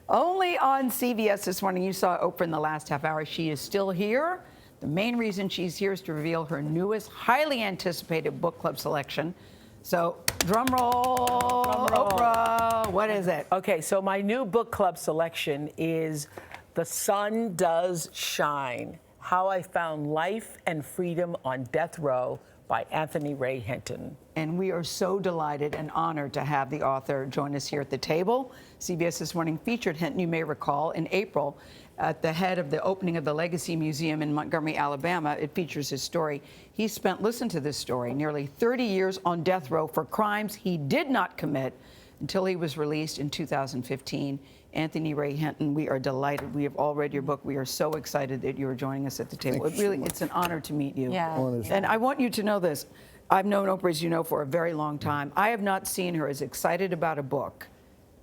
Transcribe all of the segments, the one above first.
Only on CBS This Morning. You saw Oprah in the last half hour. She is still here. The main reason she's here is to reveal her newest, highly anticipated book club selection. So, drum roll, Oprah, what is it? Okay, so my new book club selection is The Sun Does Shine, How I Found Life and Freedom on Death Row by Anthony Ray Hinton. And we are so delighted and honored to have the author join us here at the table. CBS This Morning featured Hinton, you may recall, in April at the head of the opening of the Legacy Museum in Montgomery, Alabama. It features his story. He spent, listen to this story, nearly 30 years on death row for crimes he did not commit until he was released in 2015. Anthony Ray Hinton, we are delighted. We have all read your book. We are so excited that you are joining us at the table. It's an honor to meet you. Yeah. And I want you to know this. I've known Oprah, as you know, for a very long time. I have not seen her as excited about a book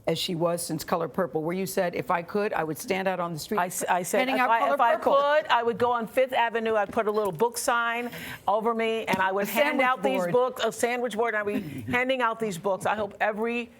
as she was since Color Purple, where you said, if I could, I would stand out on the street. I said, handing if out Color I Purple. could, I would go on Fifth Avenue, I'd put a little book sign over me, and I would hand out these books, a sandwich board, and I'd be handing out these books. I hope every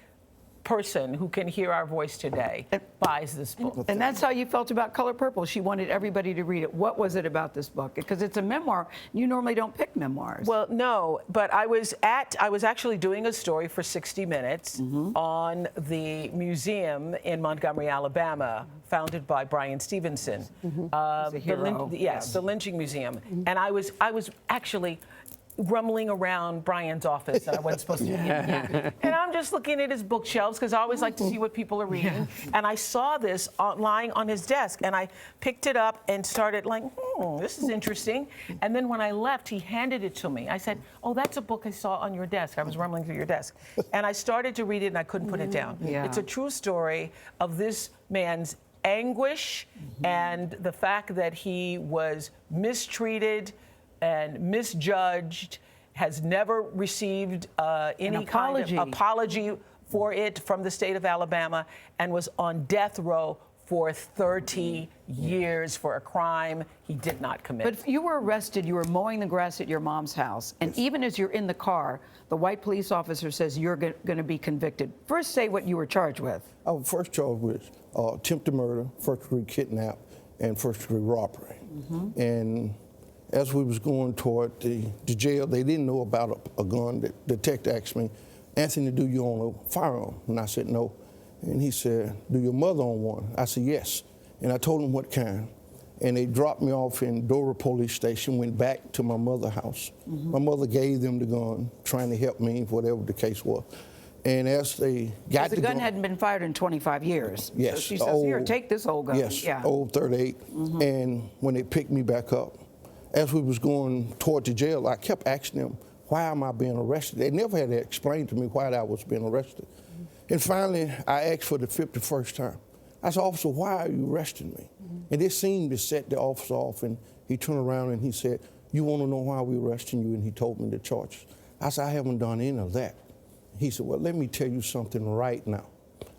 person who can hear our voice today buys this book. And that's how you felt about Color Purple. She wanted everybody to read it. What was it about this book? Because it's a memoir. You normally don't pick memoirs. Well, no, but I was actually doing a story for 60 Minutes on the museum in Montgomery, Alabama, founded by Brian Stevenson. He's a hero. The lynching museum. And I was actually rumbling around Brian's office, and I wasn't supposed to be in there. And I'm just looking at his bookshelves, because I always like to see what people are reading. And I saw this lying on his desk, and I picked it up and started like, this is interesting. And then when I left, he handed it to me. I said, oh, that's a book I saw on your desk. I was rumbling through your desk. And I started to read it, and I couldn't put it down. It's a true story of this man's anguish and the fact that he was mistreated and misjudged, has never received any kind of apology for it from the state of Alabama, and was on death row for 30 years for a crime he did not commit. But you were arrested, you were mowing the grass at your mom's house, and even as you're in the car, the white police officer says you're going to be convicted. First, say what you were charged with. I was first charged with attempted murder, first-degree kidnap, and first-degree robbery. And as we was going toward the jail, they didn't know about a gun. The detective asked me, Anthony, do you own a firearm? And I said, no. And he said, do your mother own one? I said, yes. And I told him what kind. And they dropped me off in Norah police station, went back to my mother's house. My mother gave them the gun, trying to help me, whatever the case was. And as they got the gun hadn't been fired in 25 years. Yes. So she says, here, take this old gun. Yes, old 38. And when they picked me back up, as we was going toward the jail, I kept asking them, why am I being arrested? They never had to explain to me why I was being arrested. And finally, I asked for the 51st time. I said, officer, why are you arresting me? And this seemed to set the officer off, and he turned around and he said, you want to know why we're arresting you? And he told me the charges. I said, I haven't done any of that. He said, well, let me tell you something right now.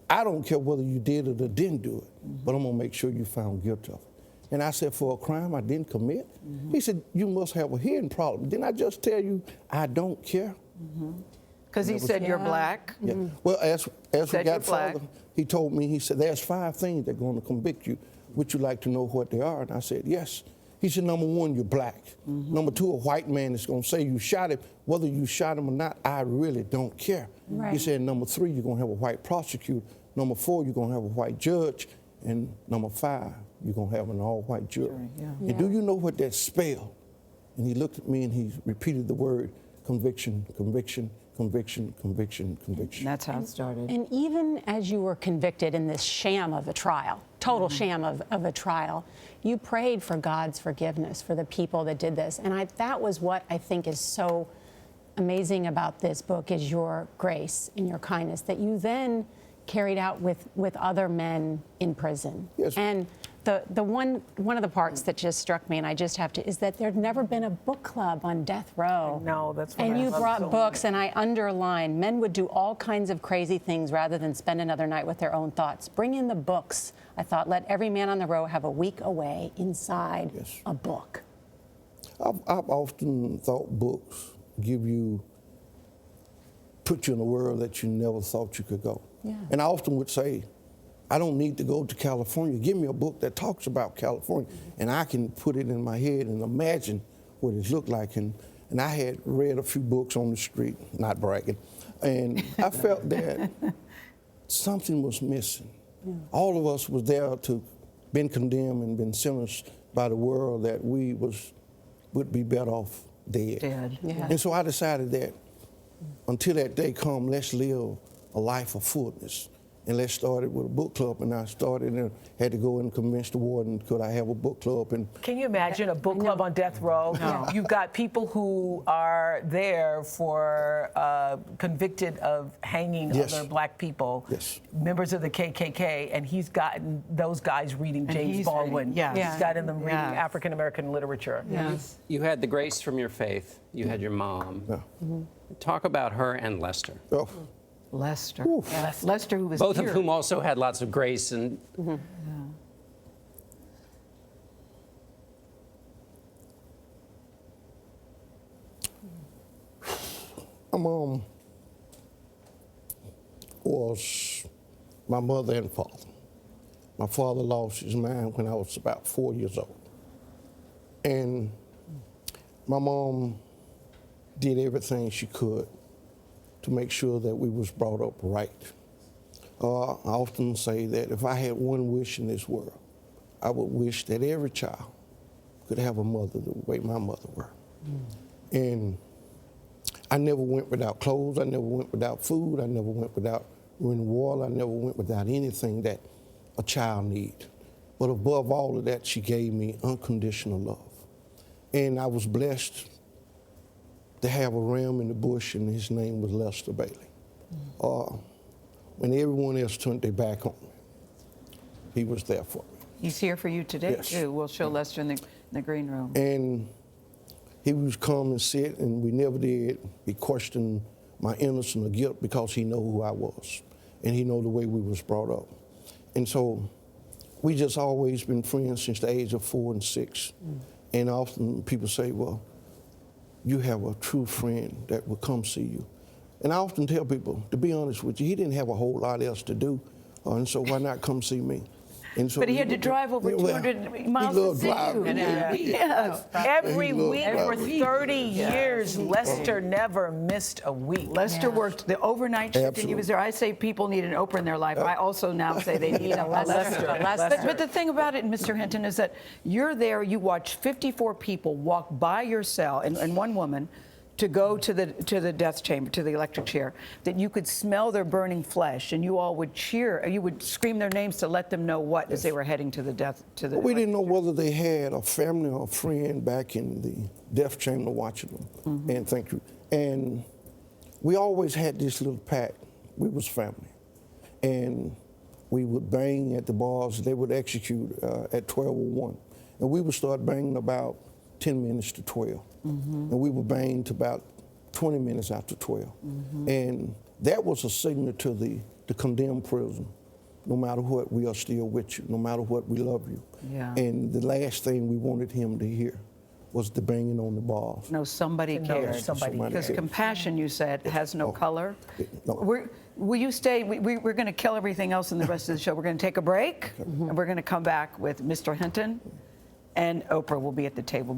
I don't care whether you did it or didn't do it, but I'm going to make sure you found guilty of it. And I said, for a crime I didn't commit? He said, you must have a hearing problem. Didn't I just tell you I don't care? Because he said you're black. Well, as we got further, he told me, he said, there's 5 things that are going to convict you. Would you like to know what they are? And I said, yes. He said, number 1, you're black. Number 2, a white man is going to say you shot him. Whether you shot him or not, I really don't care. He said, number 3, you're going to have a white prosecutor. Number 4, you're going to have a white judge. And number 5, you're going to have an all-white jury. And do you know what that spelled? And he looked at me and he repeated the word conviction, conviction, conviction, conviction, conviction. And that's how it started. And even as you were convicted in this sham of a trial, total sham of a trial, you prayed for God's forgiveness for the people that did this. And that was what I think is so amazing about this book, is your grace and your kindness that you then carried out with other men in prison. Yes. And the one of the parts that just struck me, and I just have to, is that there'd never been a book club on death row. No, that's what And I you love brought so books, much. and I underlined, men would do all kinds of crazy things rather than spend another night with their own thoughts. Bring in the books. I thought, let every man on the row have a week away inside a book. I've often thought books put you in a world that you never thought you could go. And I often would say, I don't need to go to California. Give me a book that talks about California, and I can put it in my head and imagine what it looked like. And I had read a few books on the street, not bragging, and I felt that something was missing. Yeah. All of us was there to been condemned and been sentenced by the world that we would be better off dead. Yeah. And so I decided that until that day come, let's live a life of fullness. And let's start it with a book club. And I started and had to go and convince the warden, could I have a book club? And can you imagine a book club on death row? No. You've got people who are there for convicted of hanging yes. other black people, yes. members of the KKK, and he's gotten those guys reading James Baldwin. Yes. He's gotten them reading African American literature. Yes. You had the grace from your faith. You had your mom. Yeah. Mm-hmm. Talk about her and Lester. Oh. Lester. Yeah. Lester, who was Both here. of whom also had lots of grace and. Mm-hmm. My mom was my mother and father. My father lost his mind when I was about 4 years old. And my mom did everything she could to make sure that we was brought up right. I often say that if I had one wish in this world, I would wish that every child could have a mother the way my mother were. And I never went without clothes, I never went without food, I never went without running water, I never went without anything that a child needs. But above all of that, she gave me unconditional love. And I was blessed to have a ram in the bush, and his name was Lester Bailey. When everyone else turned their back on me, he was there for me. He's here for you today, Yes. too. We'll show Lester in the green room. And he would come and sit, and we never did. He questioned my innocence or guilt because he know who I was, and he know the way we was brought up. And so we just always been friends since the age of 4 and 6. And often people say, well, you have a true friend that will come see you. And I often tell people, to be honest with you, he didn't have a whole lot else to do, and so why not come see me? And so But he had to drive over 200 miles to see you. Yes. Every week for Every 30 years, Lester never missed a week. Lester worked the overnight shift, and he was there. I say people need an Oprah in their life. I also now say they need a Lester. But the thing about it, Mr. Hinton, is that you're there, you watch 54 people walk by your cell, and one woman, to go to the death chamber, to the electric chair, that you could smell their burning flesh, and you all would cheer, you would scream their names to let them know what as they were heading to the death. But we didn't know whether they had a family or a friend back in the death chamber watching them. And thank you. And we always had this little pact. We was family, and we would bang at the bars. They would execute at 12:01, and we would start banging about 10 minutes to 12. And we would bang to about 20 minutes after 12. And that was a signal to the condemned prison. No matter what, we are still with you. No matter what, we love you. Yeah. And the last thing we wanted him to hear was the banging on the bars. No, somebody cared. somebody Because compassion, you said, has no color. No. Will you stay? We're going to kill everything else in the rest of the show. We're going to take a break, and we're going to come back with Mr. Hinton, and Oprah will be at the table.